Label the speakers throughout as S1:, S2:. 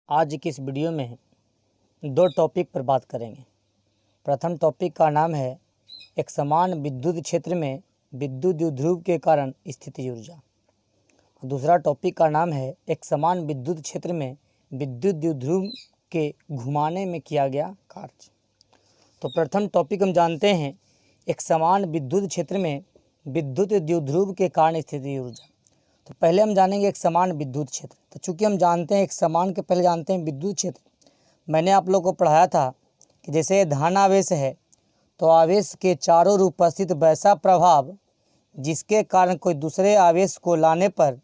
S1: आज की इस वीडियो में दो टॉपिक पर बात करेंगे। प्रथम टॉपिक का नाम है एक समान विद्युत क्षेत्र में विद्युत द्विध्रुव के कारण स्थितिज ऊर्जा। दूसरा टॉपिक का नाम है एक समान विद्युत क्षेत्र में विद्युत द्विध्रुव के घुमाने में किया गया कार्य। तो प्रथम टॉपिक हम जानते हैं एक समान विद्युत क्षेत्र में विद्युत द्विध्रुव के कारण स्थितिज ऊर्जा। तो पहले हम जानेंगे एक समान विद्युत क्षेत्र। तो चूंकि हम जानते हैं एक समान के पहले जानते हैं विद्युत क्षेत्र। मैंने आप लोगों को पढ़ाया था कि जैसे धन आवेश है तो आवेश के चारों ओर उपस्थित वैसा प्रभाव जिसके कारण कोई दूसरे आवेश को लाने पर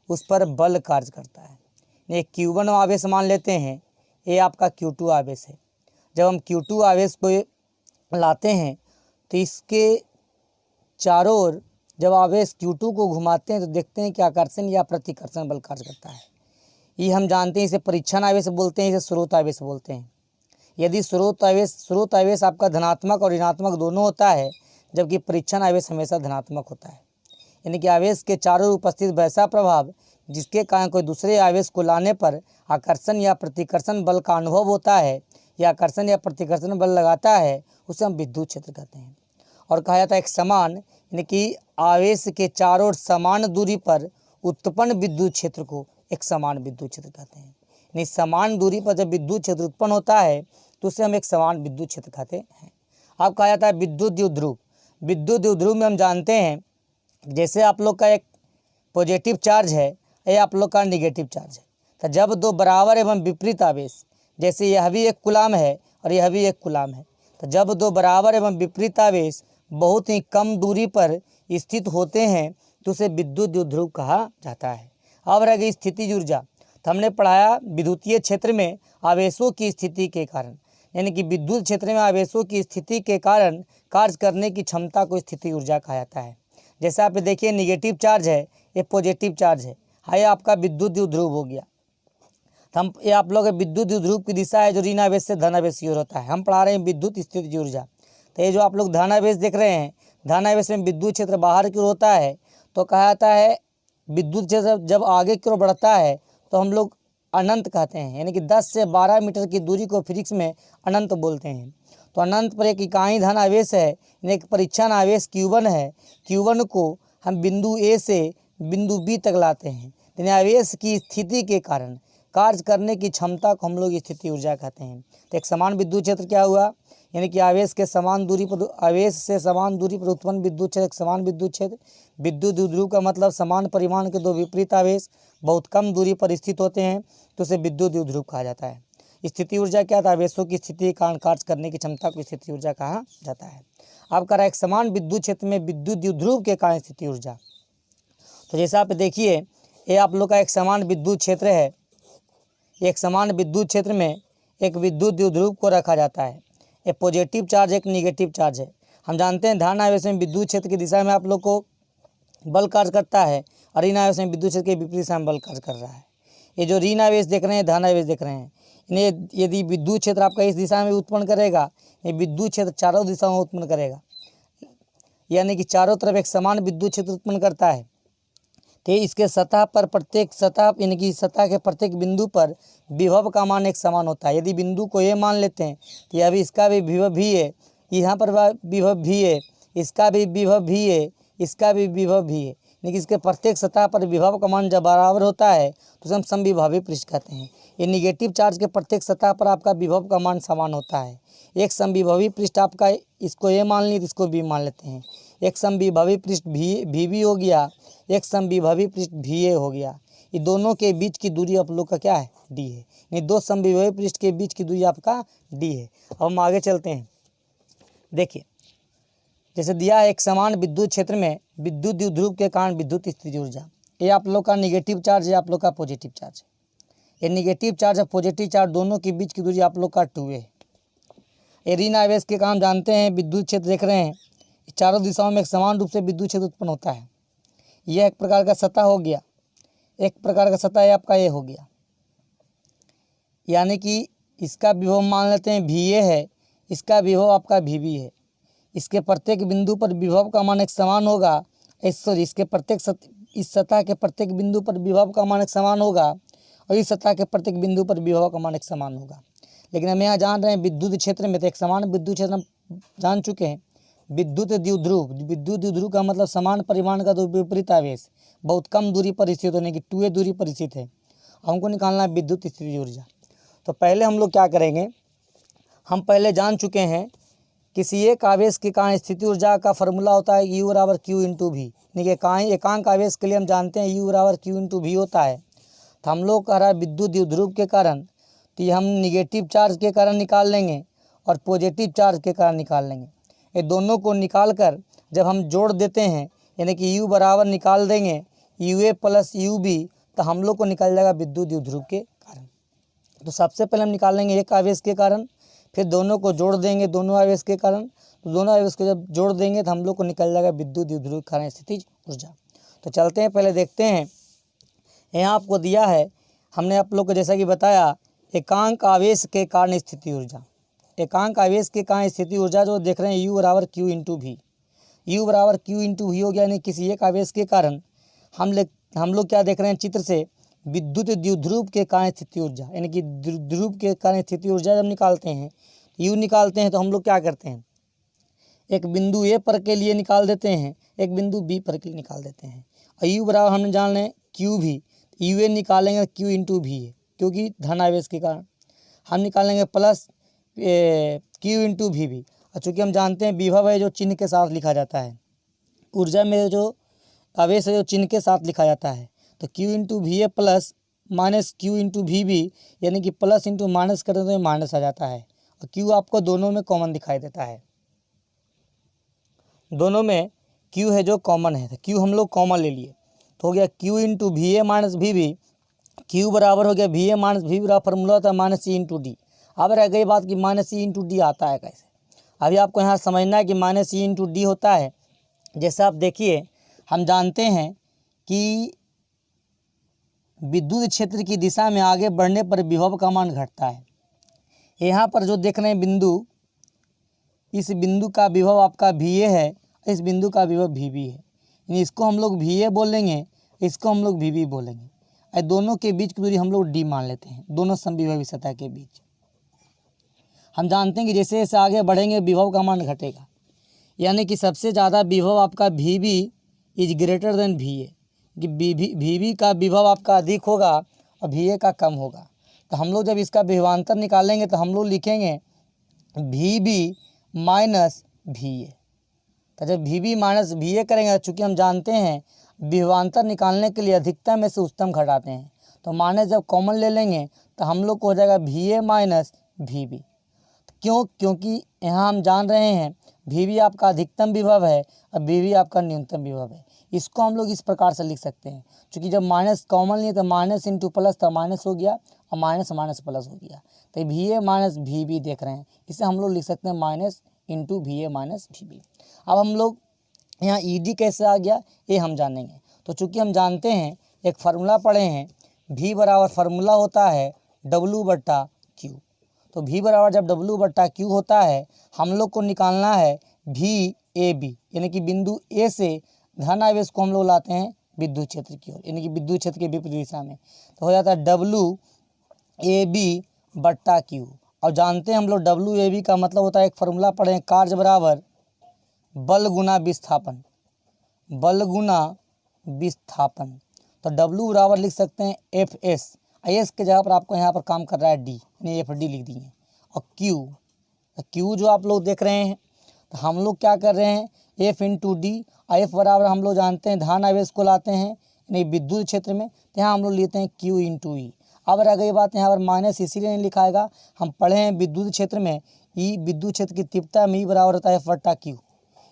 S1: उस पर बल कार्य करता है। ये Q1 आवेश मान लेते हैं, ये आपका Q2 आवेश है। जब हम Q2 आवेश को लाते हैं तो इसके चारों ओर जब आवेश Q2 को घुमाते हैं तो देखते हैं कि आकर्षण या प्रतिकर्षण बल कार्य करता है। ये हम जानते हैं, इसे परीक्षण आवेश बोलते हैं, इसे स्रोत आवेश बोलते हैं। यदि स्रोत आवेश आपका धनात्मक और ऋणात्मक दोनों होता है, जबकि परीक्षण आवेश हमेशा धनात्मक होता है। यानी कि आवेश के चारों ओर उपस्थित वैसा प्रभाव जिसके कारण कोई दूसरे आवेश को लाने पर आकर्षण या प्रतिकर्षण बल का अनुभव होता है या आकर्षण या प्रतिकर्षण बल लगाता है, उसे हम विद्युत क्षेत्र कहते हैं। और कहा जाता है एक समान, यानी कि आवेश के चारों ओर समान दूरी पर उत्पन्न विद्युत क्षेत्र को एक समान विद्युत क्षेत्र कहते हैं। यानी समान दूरी पर जब विद्युत क्षेत्र उत्पन्न होता है तो उसे हम एक समान विद्युत क्षेत्र कहते हैं। अब कहा जाता है विद्युत द्विध्रुव। विद्युत द्विध्रुव में हम जानते हैं जैसे आप लोग का एक पॉजिटिव चार्ज है या आप लोग का निगेटिव चार्ज है, तो जब दो बराबर एवं विपरीत आवेश, जैसे यह भी एक कूलाम है और यह भी एक कूलाम है, तो जब दो बराबर एवं विपरीत आवेश बहुत ही कम दूरी पर स्थित होते हैं तो उसे विद्युत द्विध्रुव कहा जाता है। अब रह गई स्थितिज ऊर्जा। तो हमने पढ़ाया विद्युतीय क्षेत्र में आवेशों की स्थिति के कारण, यानी कि विद्युत क्षेत्र में आवेशों की स्थिति के कारण कार्य करने की क्षमता को स्थितिज ऊर्जा कहा जाता है। जैसे आप देखिए निगेटिव चार्ज है, ये पॉजिटिव चार्ज है, ये आपका विद्युत द्विध्रुव हो गया। तो हम ये आप लोग विद्युत द्विध्रुव की दिशा है जो ऋण आवेश से धन आवेश की ओर होता है। हम पढ़ा रहे हैं विद्युत स्थितिज ऊर्जा। तो ये जो आप लोग धन आवेश देख रहे हैं, धन आवेश में विद्युत क्षेत्र बाहर की ओर होता है, तो कहा जाता है विद्युत क्षेत्र जब आगे की ओर बढ़ता है तो हम लोग अनंत कहते हैं, यानी कि 10 से 12 मीटर की दूरी को फिजिक्स में अनंत बोलते हैं। तो अनंत पर एक इकाई धन आवेश है, यानी एक परीक्षण आवेश Q1 है। Q1 को हम बिंदु A से बिंदु B तक लाते हैं, यानी आवेश की स्थिति के कारण कार्य करने की क्षमता को हम लोग स्थितिज ऊर्जा कहते हैं। तो एक समान विद्युत क्षेत्र क्या हुआ, यानी कि आवेश से समान दूरी पर उत्पन्न विद्युत क्षेत्र एक समान विद्युत क्षेत्र। विद्युत द्विध्रुव का मतलब समान परिमाण के दो विपरीत आवेश बहुत कम दूरी पर स्थित होते हैं तो उसे विद्युत द्विध्रुव कहा जाता है। स्थितिज ऊर्जा क्या था, आवेशों की स्थिति के कारण कार्य करने की क्षमता को स्थितिज ऊर्जा कहा जाता है। अब कह रहा है एक समान विद्युत क्षेत्र में विद्युत द्विध्रुव के कारण स्थितिज ऊर्जा। तो जैसा आप देखिए ये आप लोग का एक समान विद्युत क्षेत्र है। एक समान विद्युत क्षेत्र में एक विद्युत द्विध्रुव को रखा जाता है। एक पॉजिटिव चार्ज एक निगेटिव चार्ज है। हम जानते हैं धन आवेश में विद्युत क्षेत्र की दिशा में आप लोग को बल कार्य करता है और ऋण आवेश में विद्युत क्षेत्र के विपरीत दिशा में बल कार्य कर रहा है। ये जो ऋण आवेश देख रहे हैं, धन आवेश देख रहे हैं, इन्हें यदि विद्युत क्षेत्र आपका इस दिशा में उत्पन्न करेगा, ये विद्युत क्षेत्र चारों दिशाओं में उत्पन्न करेगा, यानी कि चारों तरफ एक समान विद्युत क्षेत्र उत्पन्न करता है। तो इसके सतह पर प्रत्येक सतह, यानी कि सतह के प्रत्येक बिंदु पर विभव का मान एक समान होता है। यदि बिंदु को ये मान लेते हैं तो यह भी, इसका भी विभव भी है, यहाँ पर विभव भी है, इसका भी विभव भी है, इसका भी विभव भी है, लेकिन इसके प्रत्येक सतह पर विभव का मान जब बराबर होता है तो उसे हम समविभावी पृष्ठ कहते हैं। ये निगेटिव चार्ज के प्रत्येक सतह पर आपका विभव का मान समान होता है। एक समविभावी पृष्ठ आपका, इसको ये मान ली तो इसको भी मान लेते हैं। एक समविभावी पृष्ठ भी हो गया, एक समविभावी पृष्ठ भी हो गया। ये दोनों के बीच की दूरी आप लोग का क्या है, d है। ये दो समविभावी पृष्ठ के बीच की दूरी आपका d है। अब हम आगे चलते हैं। देखिए जैसे दिया है एक समान विद्युत क्षेत्र में विद्युत द्विध्रुव के कारण विद्युत स्थितिज ऊर्जा। ये आप लोग का निगेटिव चार्ज है, आप लोग का पॉजिटिव चार्ज है। ये निगेटिव चार्ज और पॉजिटिव चार्ज दोनों के बीच की दूरी आप लोग का 2 है। ये ऋण आवेश के कारण जानते हैं विद्युत क्षेत्र देख रहे हैं, चारों दिशाओं में एक समान रूप से विद्युत क्षेत्र उत्पन्न होता है। यह एक प्रकार का सतह हो गया, एक प्रकार का सतह आपका ये हो गया, यानी कि इसका विभव मान लेते हैं VA है, इसका विभव आपका VB है। इसके प्रत्येक बिंदु पर विभव का मान एक समान होगा। इसके प्रत्येक इस सतह के प्रत्येक बिंदु पर विभव का मान एक समान होगा और इस सतह के प्रत्येक बिंदु पर विभव का मान एक समान होगा। लेकिन हम यहाँ जान रहे हैं विद्युत क्षेत्र में, तो एक समान विद्युत क्षेत्र हम जान चुके हैं। विद्युत द्विध्रुव का मतलब समान परिमाण का दो विपरीत आवेश बहुत कम दूरी पर स्थित होने की 2a दूरी पर स्थित है। हमको निकालना है विद्युत स्थितिज ऊर्जा। तो पहले हम लोग क्या करेंगे, हम पहले जान चुके हैं किसी एक आवेश के कारण स्थिति ऊर्जा का फॉर्मूला होता है U बराबर Q इंटू भी। यानी एकांक आवेश के लिए हम जानते हैं U बराबर Q इंटू भी होता है। तो हम लोग कह रहा है विद्युत द्विध्रुव के कारण, तो ये हम निगेटिव चार्ज के कारण निकाल लेंगे और पॉजिटिव चार्ज के कारण निकाल लेंगे। ये दोनों को निकाल कर जब हम जोड़ देते हैं, यानी कि U बराबर निकाल देंगे UA प्लस UB, तो हम लोग को निकल जाएगा विद्युत द्विध्रुव के कारण। तो सबसे पहले हम निकाल लेंगे एक आवेश के कारण, फिर दोनों को जोड़ देंगे दोनों आवेश के कारण। तो दोनों आवेश को जब जोड़ देंगे तो हम लोग को निकल जाएगा विद्युत द्विध्रुव के कारण स्थितिज ऊर्जा। तो चलते हैं, पहले देखते हैं। यहाँ आपको दिया है, हमने आप लोग को जैसा कि बताया, एकांक आवेश के कारण स्थिति ऊर्जा। एकांक आवेश के कारण स्थिति ऊर्जा जो देख रहे हैं U बराबर Q इंटू भी। U बराबर Q इंटू भी हो गया, यानी किसी एक आवेश के कारण हम लोग क्या देख रहे हैं चित्र से, विद्युत द्विध्रुव के कारण स्थिति ऊर्जा, यानी कि ध्रुव के कारण स्थिति ऊर्जा जब निकालते हैं, U निकालते हैं, तो हम लोग क्या करते हैं, एक बिंदु A पर के लिए निकाल देते हैं, एक बिंदु B पर के लिए निकाल देते हैं। और U बराबर हमने जान लें Q भी, UA निकालेंगे Q इंटू भी है, क्योंकि धन आवेश के कारण। हम निकालेंगे प्लस Q इंटू भी। और चूँकि हम जानते हैं विभव है जो चिन्ह के साथ लिखा जाता है, ऊर्जा में जो आवेश है जो चिन्ह के साथ लिखा जाता है, तो Q इंटू भी ए प्लस माइनस Q इंटू भी, यानी कि प्लस इंटू माइनस करते तो ये माइनस आ जाता है। और Q आपको दोनों में कॉमन दिखाई देता है, दोनों में Q है जो कॉमन है, तो Q हम लोग कॉमन ले लिए, तो हो गया Q इंटू भी ए माइनस भी। Q बराबर हो गया भी ए माइनस भी बराबर फॉर्मूला होता है माइनस C इंटू डी। अब रह गई बात कि माइनस C इंटू डी आता है कैसे। अभी आपको यहाँ समझना है कि माइनस C इंटू डी होता है। जैसे आप देखिए, हम जानते हैं कि विद्युत क्षेत्र की दिशा में आगे बढ़ने पर विभव का मान घटता है। यहाँ पर जो देख रहे हैं बिंदु, इस बिंदु का विभव आपका VA है, इस बिंदु का विभव VB है, यानी इसको हम लोग VA बोलेंगे, इसको हम लोग VB बोलेंगे। और दोनों के बीच की दूरी हम लोग D मान लेते हैं, दोनों समविभवी सतह के बीच। हम जानते हैं कि जैसे जैसे आगे बढ़ेंगे विभव का मान घटेगा, यानी कि सबसे ज़्यादा विभव आपका VB is greater than VA, कि VB का विभव आपका अधिक होगा और VA का कम होगा। तो हम लोग जब इसका विभवांतर निकालेंगे तो हम लोग लिखेंगे VB माइनस VA। तो जब VB माइनस VA करेंगे, चूँकि हम जानते हैं विभवांतर निकालने के लिए अधिकतम में से उच्चतम घटाते हैं, तो माइनस जब कॉमन ले लेंगे तो हम लोग को हो जाएगा VA माइनस VB। क्योंकि यहाँ हम जान रहे हैं VB आपका अधिकतम विभव है और VB आपका न्यूनतम विभव है। इसको हम लोग इस प्रकार से लिख सकते हैं, क्योंकि जब माइनस कॉमन लिए तो माइनस इंटू प्लस था माइनस हो गया और माइनस माइनस प्लस हो गया, तो VA माइनस VB देख रहे हैं, इसे हम लोग लिख सकते हैं minus into VA minus VB। अब हम लोग यहाँ ED कैसे आ गया ये हम जानेंगे। तो चूँकि हम जानते हैं, एक फार्मूला पढ़े हैं, V बराबर फार्मूला होता है W बट्टा Q। तो V बराबर जब W बट्टा Q होता है, हम लोग को निकालना है VAB, यानी कि बिंदु A से धन आवेश को हम लोग लाते हैं विद्युत क्षेत्र की ओर, यानी कि विद्युत क्षेत्र के विपरीत दिशा में, तो हो जाता है WAB बट्टा Q। और जानते हैं हम लोग WAB का मतलब होता है, एक फार्मूला पढ़े हैं, कार्य बराबर बल गुना विस्थापन, बल गुना विस्थापन। तो W बराबर लिख सकते हैं FS, S के जगह पर आपको यहाँ पर काम कर रहा है D, यानी FD लिख दिए। और Q जो आप लोग देख रहे हैं, तो हम लोग क्या कर रहे हैं F इंटू डी। F बराबर हम लोग जानते हैं धन आवेश को लाते हैं यानी विद्युत क्षेत्र में, तो यहाँ हम लोग लेते हैं Q इंटू ई। अब रह गई बात, यहाँ पर माइनस इसीलिए नहीं लिखाएगा, हम पढ़े हैं विद्युत क्षेत्र में ई, विद्युत क्षेत्र की तीव्रता में ई बराबर होता है F बट्टा Q।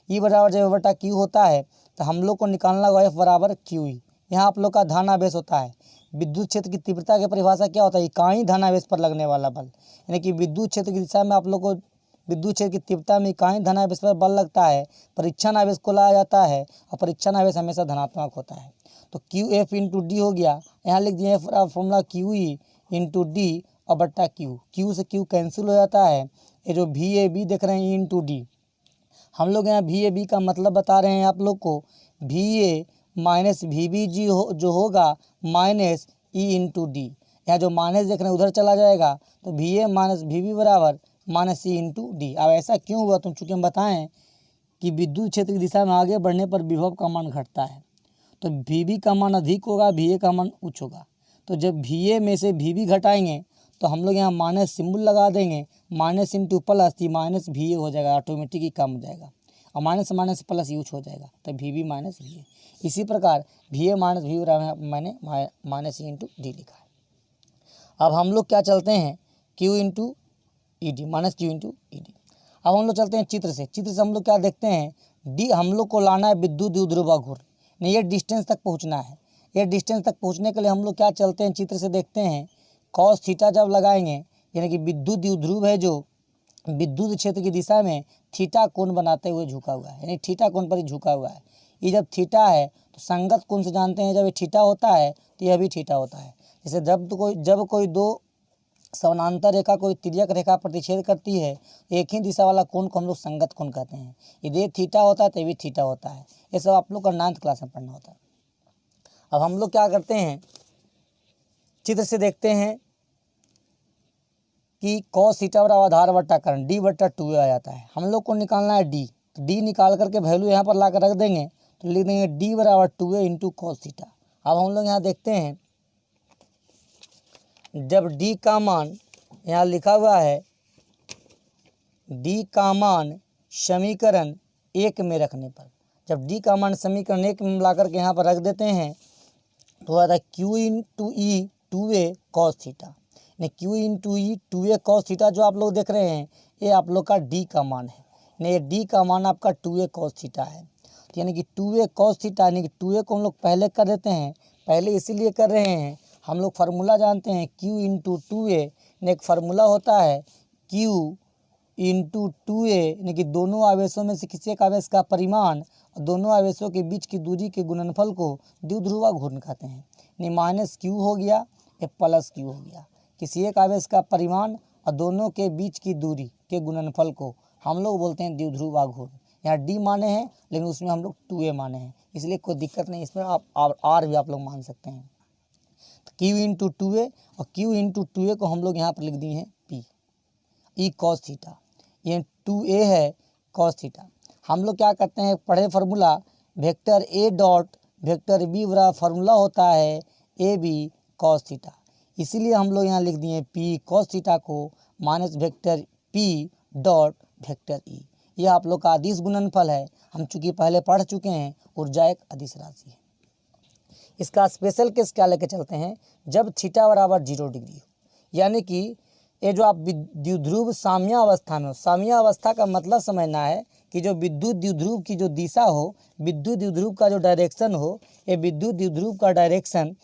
S1: ई बराबर जब F बट्टा Q होता है तो हम लोग को निकालना होगा F बराबर QE। यहाँ आप लोग का धन आवेश होता है। विद्युत क्षेत्र की तीव्रता की परिभाषा क्या होता है, इकाई धन आवेश पर लगने वाला बल, यानी कि विद्युत क्षेत्र की दिशा में आप लोग को विद्युत क्षेत्र की तीव्रता में इकाई धन आवेश पर बल लगता है, परीक्षण आवेश को लाया जाता है और परीक्षण आवेश हमेशा धनात्मक होता है। तो QF इंटू डी हो गया, यहाँ लिख दिए फॉर्मूला QE इंटू डी और बट्टा Q से Q कैंसिल हो जाता है। ये जो VAB देख रहे हैं E इंटू डी, हम लोग यहाँ VAB का मतलब बता रहे हैं आप लोग को, VA माइनस VB जो होगा माइनस E इंटू डी, यहाँ जो माइनस देख रहे हैं उधर चला जाएगा, तो V A minus V B बराबर माइनस सी इंटू डी। अब ऐसा क्यों हुआ, तो चूँकि हम बताएं कि विद्युत क्षेत्र की दिशा में आगे बढ़ने पर विभव का मान घटता है, तो वी बी का मान अधिक होगा, वी ए का मान उच्च होगा। तो जब वी ए में से वी बी घटाएंगे तो हम लोग यहाँ माइनस सिंबल लगा देंगे, minus into plus, minus V ए हो जाएगा, ऑटोमेटिक ही कम हो जाएगा, और माइनस माइनस प्लस यूज हो जाएगा, तो V B minus V A. इसी प्रकार वी ए माइनस वी मैंने माइनस ई इंटू डी लिखा है। अब हम लोग क्या चलते हैं Q into E D, minus Q into E D. अब हम लोग चलते हैं चित्र से हम लोग क्या देखते हैं, डी हम लोग को लाना है विद्युत द्विध्रुवाघूर्ण, नहीं ये डिस्टेंस तक पहुंचना है। ये डिस्टेंस तक पहुंचने के लिए हम लोग क्या चलते हैं, चित्र से देखते हैं, कॉस थीटा जब लगाएंगे, यानी कि विद्युत द्विध्रुव है जो विद्युत क्षेत्र की दिशा में थीटा कोण बनाते हुए झुका हुआ है, यानी थीटा कोण पर ही झुका हुआ है। ये जब थीटा है तो संगत कोण से जानते हैं, जब ये थीटा होता है तो यह भी थीटा होता है। जैसे जब कोई दो समानांतर रेखा कोई तिर्यक रेखा प्रतिच्छेद करती है, एक ही दिशा वाला कोण को हम लोग संगत कोण कहते हैं। यदि थीटा होता है तो भी थीटा होता है। ये सब आप लोग का 9th क्लास में पढ़ना होता है। अब हम लोग क्या करते हैं, चित्र से देखते हैं कि cos थीटा बराबर आधार बट्टा कर्ण डी बट्टा 2a आ जाता है। हम लोग को निकालना है डी, तो डी निकाल करके वैल्यू यहाँ पर ला कर रख देंगे, तो लिख देंगे डी बराबर 2a इंटू कॉस थीटा। अब हम लोग यहाँ देखते हैं, जब डी का मान यहाँ लिखा हुआ है, डी का मान समीकरण 1 में रखने पर, जब डी का मान समीकरण 1 में ला करके यहाँ पर रख देते हैं तो आता है क्यू इंटू ई 2a कॉस थीटा, यानी क्यू इंटू ई 2a कॉस थीटा जो आप लोग देख रहे हैं ये आप लोग का डी का मान है, यानी ये डी का मान आपका 2a कॉस थीटा है। तो यानी कि 2a कॉस थीटा, यानी कि 2a को हम लोग पहले कर देते हैं, पहले इसीलिए कर रहे हैं, हम लोग फार्मूला जानते हैं q इंटू 2a, एक फार्मूला होता है q इंटू 2a, यानी कि दोनों आवेशों में से किसी एक आवेश का परिमाण और दोनों आवेशों के बीच की दूरी के गुणनफल को द्विध्रुवाघूर्ण कहते हैं। यानी माइनस क्यू हो गया या प्लस क्यू हो गया, किसी एक आवेश का परिमाण और दोनों के बीच की दूरी के गुणनफल को हम लोग बोलते हैं द्विध्रुवाघूर्ण। यहाँ डी माने हैं लेकिन उसमें हम लोग 2a माने हैं, इसलिए कोई दिक्कत नहीं, इसमें आप आर भी आप लोग मान सकते हैं। क्यू इंटू 2a और क्यू इंटू 2a को हम लोग यहाँ पर लिख दिए हैं पी ई कॉस थीटा, ये 2a है कॉस थीटा। हम लोग क्या करते हैं, पढ़े formula vector A dot vector B बराबर फार्मूला होता है ए बी कॉस थीटा, इसीलिए हम लोग यहाँ लिख दिए पी कॉस थीटा को minus vector P dot vector E. यह आप लोग का अदिश गुणनफल है, हम चूँकि पहले पढ़ चुके हैं, ऊर्जा एक अदिश राशि है। इसका स्पेशल केस क्या लेके चलते हैं, जब थीटा बराबर 0 डिग्री हो, यानी कि ये जो आप द्विध्रुव साम्य अवस्था में हो, साम्य अवस्था का मतलब समझना है कि जो विद्युत द्विध्रुव की जो दिशा हो, विद्युत द्विध्रुव का जो डायरेक्शन हो, ये विद्युत द्विध्रुव का डायरेक्शन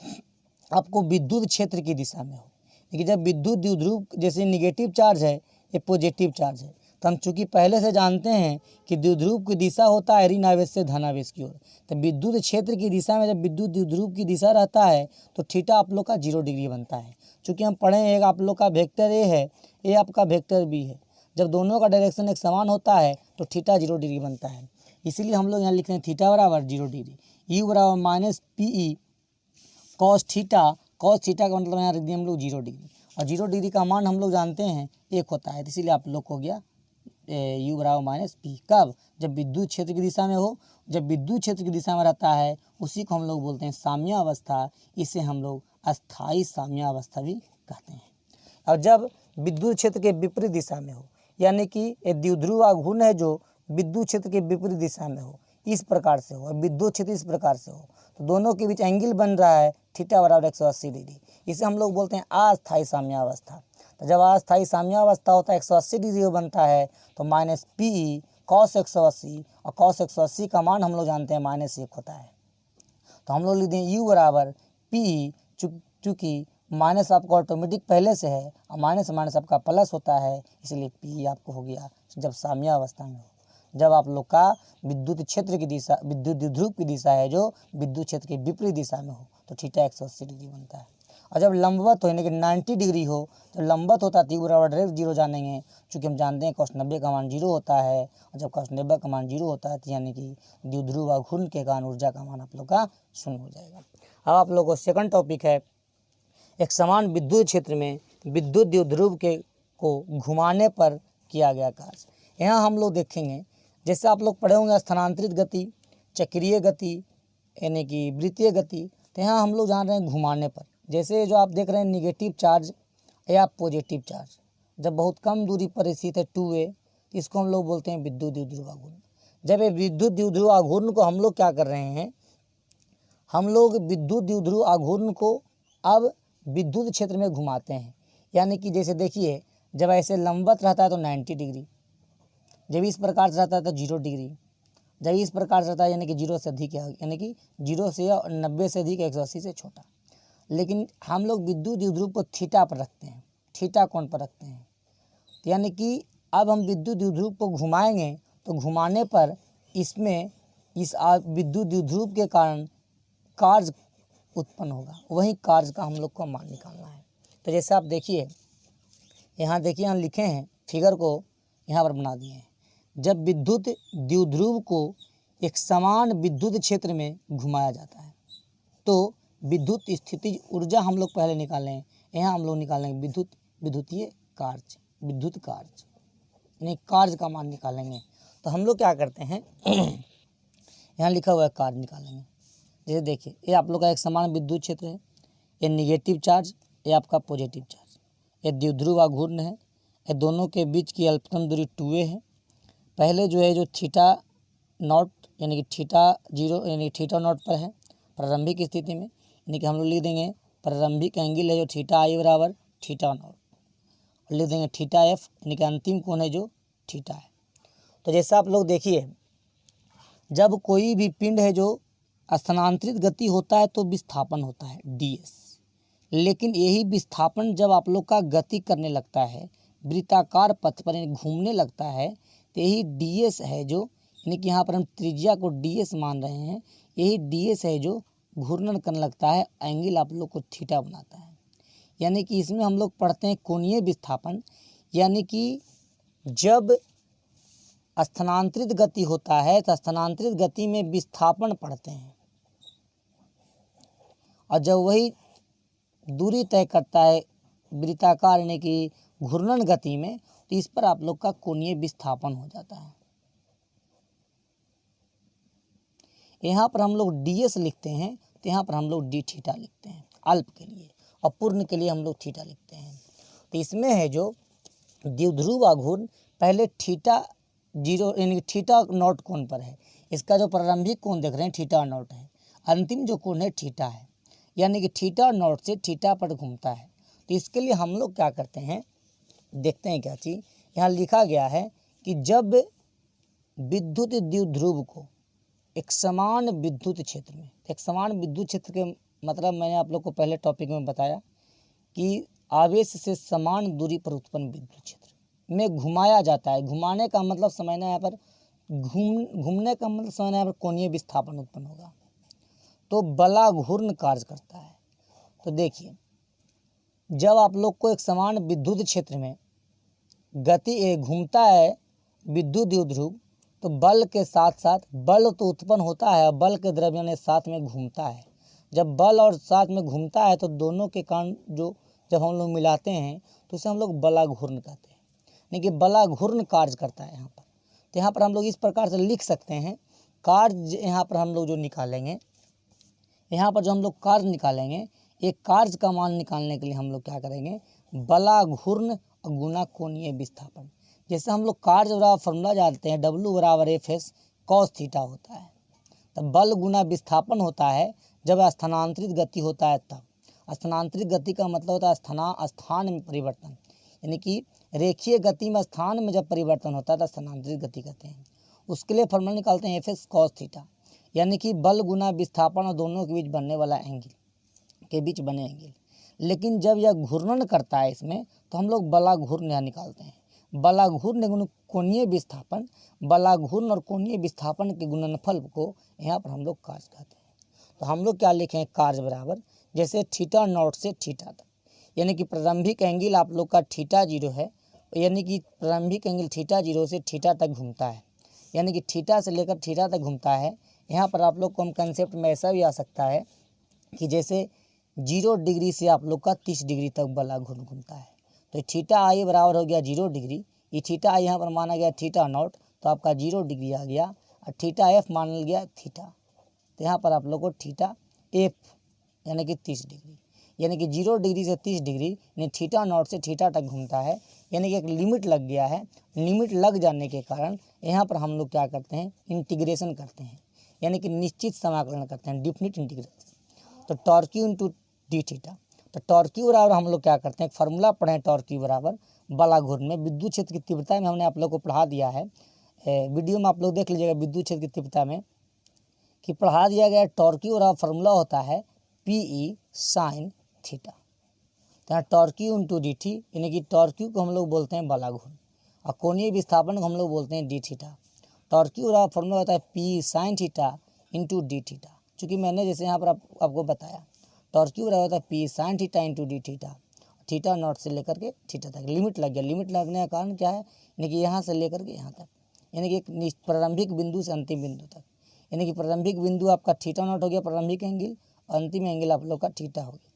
S1: आपको विद्युत क्षेत्र की दिशा में हो। लेकिन जब विद्युत द्विध्रुव जैसे निगेटिव चार्ज है, ये पॉजिटिव चार्ज है, तो हम चूँकि पहले से जानते हैं कि द्विध्रुव की दिशा होता है ऋण आवेश से धन आवेश की ओर, तो विद्युत क्षेत्र की दिशा में जब विद्युत द्विध्रुव की दिशा रहता है तो थीटा आप लोग का 0 डिग्री बनता है। चूँकि हम पढ़े हैं, एक आप लोग का वेक्टर ए है, ये आपका वेक्टर बी है, जब दोनों का डायरेक्शन एक समान होता है तो थीटा 0 डिग्री बनता है। इसीलिए हम लोग यहाँ लिखते हैं थीटा बराबर 0 डिग्री, यू बराबर minus P E cos theta, cos theta का मतलब यहाँ रख दिए हम लोग 0 डिग्री, और 0 डिग्री का मान हम लोग जानते हैं 1 होता है, इसीलिए आप लोग को हो गया यू बराबर माइनस पी। कब, जब विद्युत क्षेत्र की दिशा में हो, जब विद्युत क्षेत्र की दिशा में रहता है उसी को हम लोग बोलते हैं साम्य अवस्था, इसे हम लोग अस्थाई साम्य अवस्था भी कहते हैं। और जब विद्युत क्षेत्र के विपरीत दिशा में हो, यानी कि द्विध्रुवाघूर्ण है जो विद्युत क्षेत्र के विपरीत दिशा में हो, इस प्रकार से हो, और विद्युत क्षेत्र इस प्रकार से हो, तो दोनों के बीच एंगल बन रहा है थीटा बराबर 180 डिग्री, इसे हम लोग बोलते हैं अस्थाई साम्य अवस्था। तो जब अस्थाई साम्य अवस्था होता है 180 डिग्री बनता है, तो माइनस पी कॉस 180, और कॉस 180 का मान हम लोग जानते हैं -1 होता है, तो हम लोग लिख दें यू बराबर पी, चूँकि माइनस आपको ऑटोमेटिक पहले से है और माइनस माइनस आपका प्लस होता है, इसलिए पी आपको हो गया जब साम्य अवस्था में हो। जब आप लोग का विद्युत क्षेत्र की दिशा, विद्युत द्विध्रुव की दिशा है जो विद्युत क्षेत्र के विपरीत दिशा में हो, तो थीटा 180 डिग्री बनता है। और जब लंबवत हो, यानी कि 90 डिग्री हो, जब लंबवत होता है तो बराबर डायरेक्ट 0 जानेंगे, चूँकि हम जानते हैं cos 90 का मान 0 होता है, और जब cos 90 का मान 0 होता है तो यानी कि द्विध्रुवाघूर्ण के कारण ऊर्जा का मान आप लोग का 0 हो जाएगा। अब आप लोग को सेकंड टॉपिक है एक समान विद्युत क्षेत्र में विद्युत द्विध्रुव के को घुमाने पर किया गया कार्य। यहाँ हम लोग देखेंगे, जैसे आप लोग पढ़े होंगे स्थानांतरित गति, चक्रीय गति यानी कि वृत्तीय गति, तो यहाँ हम लोग जान रहे हैं घुमाने पर। जैसे जो आप देख रहे हैं निगेटिव चार्ज या पॉजिटिव चार्ज जब बहुत कम दूरी पर स्थित है 2a, तो इसको हम लोग बोलते हैं विद्युत द्विध्रुव आघूर्ण। जब ये विद्युत द्विध्रुव आघूर्ण को हम लोग क्या कर रहे हैं, हम लोग विद्युत द्विध्रुव आघूर्ण को अब विद्युत क्षेत्र में घुमाते हैं। यानी कि जैसे देखिए, जब ऐसे लंबवत रहता है तो 90 डिग्री, जब इस प्रकार से रहता है तो 0 डिग्री, जब इस प्रकार से रहता है यानी कि 0 से अधिक, यानी कि 0 से 90 से अधिक 180 से छोटा। लेकिन हम लोग विद्युत द्विध्रुव को थीटा पर रखते हैं, थीटा कोण पर रखते हैं। तो यानी कि अब हम विद्युत द्विध्रुव को घुमाएंगे तो घुमाने पर इसमें इस विद्युत द्विध्रुव के कारण कार्य उत्पन्न होगा, वही कार्य का हम लोग को मान निकालना है। तो जैसे आप देखिए, यहाँ देखिए, यहाँ लिखे हैं, फिगर को यहाँ पर बना दिए हैं। जब विद्युत द्विध्रुव को एक समान विद्युत क्षेत्र में घुमाया जाता है तो विद्युत स्थितिज ऊर्जा हम लोग पहले निकालें। यहाँ हम लोग निकालेंगे विद्युतीय कार्य, विद्युत कार्य यानी कार्य का मान निकालेंगे। तो हम लोग क्या करते हैं, यहाँ लिखा हुआ है कार्य निकालेंगे। जैसे देखिए, ये आप लोग का एक समान विद्युत क्षेत्र है, ये निगेटिव चार्ज, ये आपका पॉजिटिव चार्ज, ये द्विध्रुव आघूर्ण है, ये दोनों के बीच की अल्पतम दूरी 2a है। पहले जो है जो थीटा नॉट यानी कि थीटा 0 यानी कि थीटा नॉट पर है प्रारंभिक स्थिति में, यानी कि हम लोग लिख देंगे प्रारंभिक एंगल है जो थीटा आई बराबर थीटा नॉट, और लिख देंगे थीटा एफ यानी कि अंतिम कोण है जो थीटा है। तो जैसा आप लोग देखिए, जब कोई भी पिंड है जो स्थानांतरित गति होता है तो विस्थापन होता है ds, लेकिन यही विस्थापन जब आप लोग का गति करने लगता है, वृत्ताकार पथ पर घूमने लगता है, तो यही ds है जो, यानी कि यहाँ पर हम त्रिज्या को ds मान रहे हैं, यही ds है जो घूर्णन करने लगता है, एंगल आप लोग को थीटा बनाता है। यानी कि इसमें हम लोग पढ़ते हैं कोणीय विस्थापन, यानी कि जब स्थानांतरित गति होता है तो स्थानांतरित गति में विस्थापन पढ़ते हैं, और जब वही दूरी तय करता है वृत्ताकार यानी कि घूर्णन गति में, तो इस पर आप लोग का कोणीय विस्थापन हो जाता है। यहाँ पर हम लोग ds लिखते हैं, तो यहाँ पर हम लोग d थीटा लिखते हैं अल्प के लिए, और पूर्ण के लिए हम लोग थीटा लिखते हैं। तो इसमें है जो द्विध्रुव आघूर्ण पहले थीटा 0 यानी कि थीटा नॉट कोण पर है, इसका जो प्रारंभिक कोण देख रहे हैं थीटा नॉट है, अंतिम जो कोण है थीटा है, यानी कि थीटा नॉट से थीटा पर घूमता है। तो इसके लिए हम लोग क्या करते हैं, देखते हैं क्या चीज़ यहाँ लिखा गया है कि जब विद्युत द्विध्रुव को एक समान विद्युत क्षेत्र में, एक समान विद्युत क्षेत्र के मतलब मैंने आप लोग को पहले टॉपिक में बताया कि आवेश से समान दूरी पर उत्पन्न विद्युत क्षेत्र में घुमाया जाता है। घुमाने का मतलब समझना, यहाँ पर घूमने का मतलब समझना, यहाँ पर कोणीय विस्थापन उत्पन्न होगा तो बला घूर्ण कार्य करता है। तो देखिए, जब आप लोग को एक समान विद्युत क्षेत्र में गति घूमता है विद्युत द्विध्रुव, तो बल के साथ साथ बल तो उत्पन्न होता है, बल के द्रव्यमान साथ में घूमता है। जब बल और साथ में घूमता है तो दोनों के कारण जो जब हम लोग मिलाते हैं तो उसे हम लोग बला घूर्ण कहते हैं, यानी कि बला घूर्ण कार्य करता है यहाँ पर। तो यहाँ पर हम लोग इस प्रकार से लिख सकते हैं कार्य, यहाँ पर हम लोग जो निकालेंगे, यहाँ पर जो हम लोग कार्य निकालेंगे, एक कार्य का मान निकालने के लिए हम लोग क्या करेंगे, बला घूर्ण गुना कोणीय विस्थापन। जैसे हम लोग कार्य बराबर फॉर्मूला जानते हैं W बराबर FS cos थीटा होता है, तब बल गुना विस्थापन होता है जब स्थानांतरित गति होता है तब। स्थानांतरित गति का मतलब होता है स्थान में परिवर्तन, यानी कि रेखीय गति में स्थान में जब परिवर्तन होता है तो स्थानांतरित गति कहते हैं। उसके लिए फॉर्मूला निकालते हैं FS cos थीटा, यानी कि बल गुना विस्थापन और दोनों के बीच बनने वाला एंगल के बीच बने एंगल। लेकिन जब यह घूर्णन करता है इसमें तो हम लोग बला घूर्ण यहाँ निकालते हैं। बला घूर्ण गुण कोणीय विस्थापन, बला घूर्ण और कोणीय विस्थापन के गुणनफल को यहाँ पर हम लोग कार्य कहते हैं। तो हम लोग क्या लिखें, कार्य बराबर जैसे थीटा नॉट से थीटा तक, यानी कि प्रारंभिक एंगल आप लोग का थीटा 0 है, यानी कि प्रारंभिक एंगल थीटा 0 से थीटा तक घूमता है, यानी कि थीटा से लेकर थीटा तक घूमता है। यहाँ पर आप लोग को हम कंसेप्ट में ऐसा भी आ सकता है कि जैसे 0 डिग्री से आप लोग का 30 डिग्री तक बला घूर्णन घूमता है। तो थीटा आई बराबर हो गया 0 डिग्री, ये थीटा आई यहाँ पर माना गया थीटा नॉट, तो आपका 0 डिग्री आ गया, और थीटा एफ मान गया थीटा, तो यहाँ पर आप लोग को थीटा एफ यानी कि 30 डिग्री, यानी कि 0 डिग्री से 30 डिग्री यानी थीटा नॉट से थीटा तक घूमता है, यानी कि एक लिमिट लग गया है। लिमिट लग जाने के कारण यहाँ पर हम लोग क्या करते हैं, इंटीग्रेशन करते हैं, यानी कि निश्चित समाकलन करते हैं, डिफिनिट इंटीग्रेशन। तो torque Q into D theta, तो टॉर्क क्यू बराबर हम लोग क्या करते हैं, एक फार्मूला पढ़े टॉर्क क्यू बराबर बला घूर्णन में विद्युत क्षेत्र की तीव्रता में हमने आप लोग को पढ़ा दिया है, वीडियो में आप लोग देख लीजिएगा विद्युत क्षेत्र की तीव्रता में कि पढ़ा दिया गया। टॉर्क क्यू बराबर फार्मूला होता है पी साइन थीटा, तो यहाँ टॉर्क क्यू इंटू डी थी, यानी कि टॉर्क क्यू को हम लोग बोलते हैं बला घूर्णन और कोणीय विस्थापन को हम लोग बोलते हैं डी थीटा। टॉर्क क्यू बराबर फार्मूला होता है P sine theta into D theta, चूँकि मैंने जैसे यहाँ पर आपको बताया टॉर्क क्यू बराबर होता है P sine theta into D theta, theta naught से लेकर के थीटा तक लिमिट लग गया। लिमिट लगने का कारण क्या है, यानी कि यहाँ से लेकर के यहाँ तक, यानी कि एक प्रारंभिक बिंदु से अंतिम बिंदु तक, यानी कि प्रारंभिक बिंदु आपका थीटा नॉट हो गया प्रारंभिक एंगल, और अंतिम एंगल आप लोग का थीटा हो गया।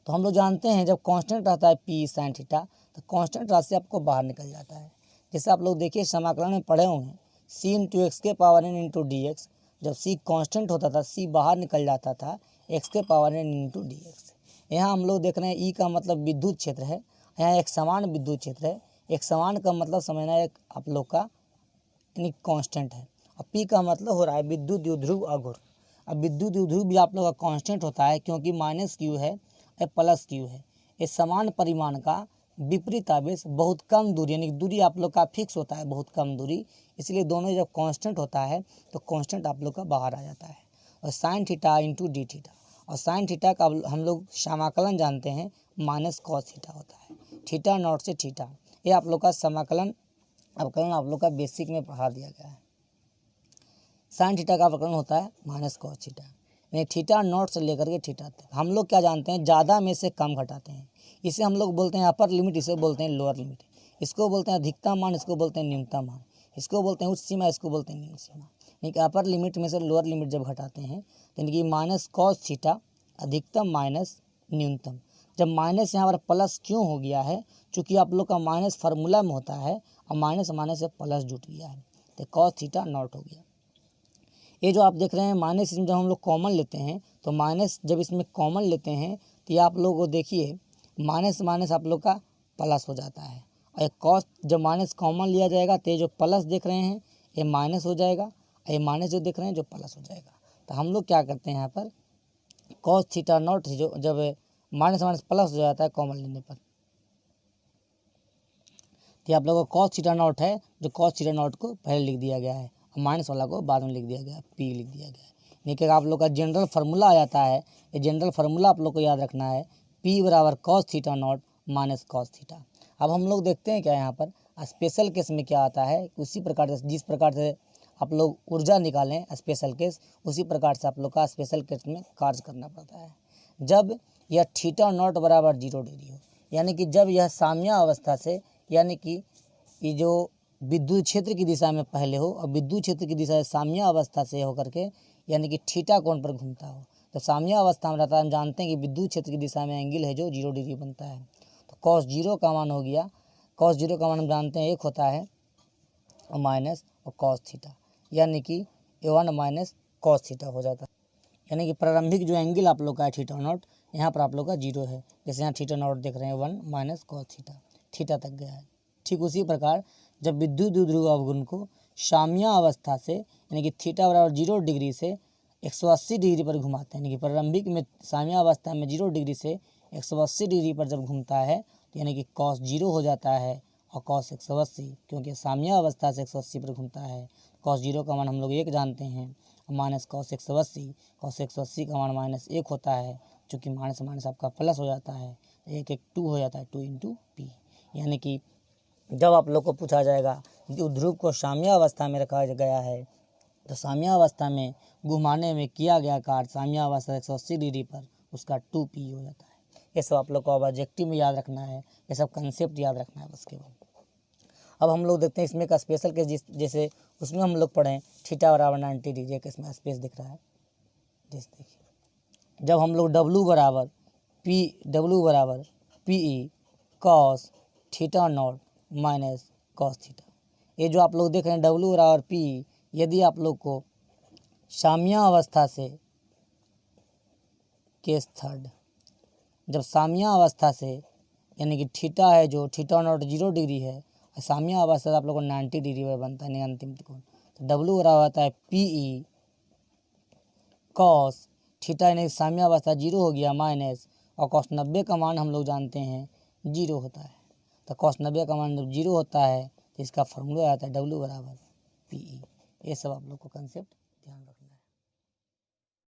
S1: तो हम लोग जानते हैं जब कांस्टेंट रहता है पी साइन थीटा, तो कांस्टेंट राशि आपको बाहर निकल जाता है। जैसे आप लोग देखिए समाकलन में पढ़े होंगे सी इंटू एक्स के power N into D X, जब सी कांस्टेंट होता था सी बाहर निकल जाता था एक्स के power N into D X. यहाँ हम लोग देख रहे हैं ई का मतलब विद्युत क्षेत्र है, यहाँ एक समान विद्युत क्षेत्र है, एक समान का मतलब समझना एक आप लोग का यानी कांस्टेंट है, और पी का मतलब हो रहा है विद्युत द्विध्रुव अघूर्ण। अब विद्युत द्विध्रुव भी आप लोग का कांस्टेंट होता है क्योंकि माइनस क्यू है या प्लस क्यू है, ये समान परिमाण का विपरीत आवेश बहुत कम दूरी, यानी दूरी आप लोग का फिक्स होता है बहुत कम दूरी, इसलिए दोनों जब कांस्टेंट होता है तो कांस्टेंट आप लोग का बाहर आ जाता है। और sine theta into D theta, और साइन थीटा का हम लोग समाकलन जानते हैं माइनस कॉस थीटा होता है, थीटा नॉट से थीटा, ये आप लोग का समाकलन अवकलन आप लोग का बेसिक में पढ़ा दिया गया है। साइन थीटा का अवकलन होता है माइनस कॉस थीटा, यानी थीटा नॉट से लेकर के थीटा तक। हम लोग क्या जानते हैं, ज़्यादा में से कम घटाते हैं, इसे हम लोग बोलते हैं अपर लिमिट, इसे बोलते हैं लोअर लिमिट, इसको बोलते हैं अधिकतम मान, इसको बोलते हैं न्यूनतम मान, इसको बोलते हैं उच्च सीमा, इसको बोलते हैं निम्न सीमा। यानी कि अपर लिमिट में से लोअर लिमिट जब घटाते हैं तो यानी कि माइनस कॉस थीटा अधिकतम माइनस न्यूनतम। जब माइनस यहाँ पर प्लस क्यों हो गया है, चूँकि आप लोग का माइनस फार्मूला में होता है और माइनस माइनस से प्लस जुट गया है, तो कॉस थीटा नॉट हो गया। ये जो आप देख रहे हैं माइनस, इसमें जब हम लोग कॉमन लेते हैं तो माइनस जब इसमें कॉमन लेते हैं तो ये आप लोग को देखिए माइनस माइनस आप लोग का प्लस हो जाता है, और एक कॉस जब माइनस कॉमन लिया जाएगा तो ये जो प्लस देख रहे हैं ये माइनस हो जाएगा, और ये माइनस जो देख रहे हैं जो प्लस हो जाएगा। तो हम लोग क्या करते हैं यहाँ पर कॉस थीटा नॉट जो जब माइनस माइनस प्लस हो जाता है कॉमन लेने पर, तो आप लोगों को कॉस थीटा नॉट है जो कॉस थीटा नॉट को पहले लिख दिया गया है और माइनस वाला को बाद में लिख दिया गया है, पी लिख दिया गया है। लेकिन आप लोग का जनरल फार्मूला आ जाता है, ये जनरल फार्मूला आप लोग को याद रखना है, पी बराबर cos theta naught minus cos theta. अब हम लोग देखते हैं क्या यहाँ पर स्पेशल केस में क्या आता है, उसी प्रकार से जिस प्रकार से आप लोग ऊर्जा निकालें स्पेशल केस, उसी प्रकार से आप लोग का स्पेशल केस में कार्य करना पड़ता है। जब यह थीटा नॉट बराबर 0 डिग्री हो, यानी कि जब यह साम्य अवस्था से, यानी कि ये जो विद्युत क्षेत्र की दिशा में पहले हो और विद्युत क्षेत्र की दिशा साम्य अवस्था से होकर के यानी कि थीटा कोण पर घूमता हो, तो साम्य अवस्था में रहता है। हम जानते हैं कि विद्युत क्षेत्र की दिशा में एंगल है जो 0 डिग्री बनता है, तो कॉस 0 का मान हो गया, कॉस 0 का मान हम जानते हैं एक होता है और माइनस और कॉस थीटा, यानी कि 1 माइनस कॉस थीटा हो जाता है। यानी कि प्रारंभिक जो एंगल आप लोग का है थीटा नॉट, यहाँ पर आप लोग का 0 है, जैसे यहाँ थीटा नॉट देख रहे हैं 1 माइनस कॉस थीटा, थीटा तक गया है। ठीक उसी प्रकार जब विद्युत द्विध्रुव अवघूर्ण को साम्य अवस्था से यानी कि थीटा बराबर 0 डिग्री से 180 डिग्री पर घुमाते हैं, यानी कि प्रारंभिक में साम्य अवस्था में 0 डिग्री से 180 डिग्री पर जब घूमता है तो यानी कि कॉस 0 हो जाता है और कॉस 180, क्योंकि साम्य अवस्था से 180 पर घूमता है। कॉस 0 का मान हम लोग 1 जानते हैं, माइनस कॉस 180, कॉस 180 का मान माइनस 1 होता है, चूँकि माइनस माइनस आपका प्लस हो जाता है, 1 1 2 हो जाता है, 2 इंटू पी। यानी कि जब आप लोग को पूछा जाएगा ध्रुव को साम्य अवस्था में रखा गया है तो साम्य अवस्था में घुमाने में किया गया कार्य साम्य अवस्था 180 डिग्री पर उसका 2p हो जाता है। ये सब आप लोग को ऑब्जेक्टिव में याद रखना है, ये सब कंसेप्ट याद रखना है बस केवल। अब हम लोग देखते हैं इसमें का स्पेशल केस, जैसे उसमें हम लोग पढ़ें थीटा बराबर 90 डिग्री, इसमें स्पेस दिख रहा है, जैसे देखिए जब हम लोग W बराबर PE cos theta naught minus cos theta, ये जो आप लोग देख रहे हैं W बराबर PE, यदि आप लोग को साम्य अवस्था से केस थर्ड, जब साम्य अवस्था से यानी कि थीटा है जो थीटा नॉट 0 डिग्री है, साम्य अवस्था से आप लोग को 90 डिग्री पर बनता है अंतिम त्रिकोण, तो W बराबर होता है PE cos थीटा यानी साम्य अवस्था 0 हो गया माइनस, और cos 90 का मान हम लोग जानते हैं 0 होता है, तो cos 90 का मान जब 0 होता है तो इसका फॉर्मूला आता है W बराबर PE। ये सब आप लोग को कंसेप्ट ध्यान रखना।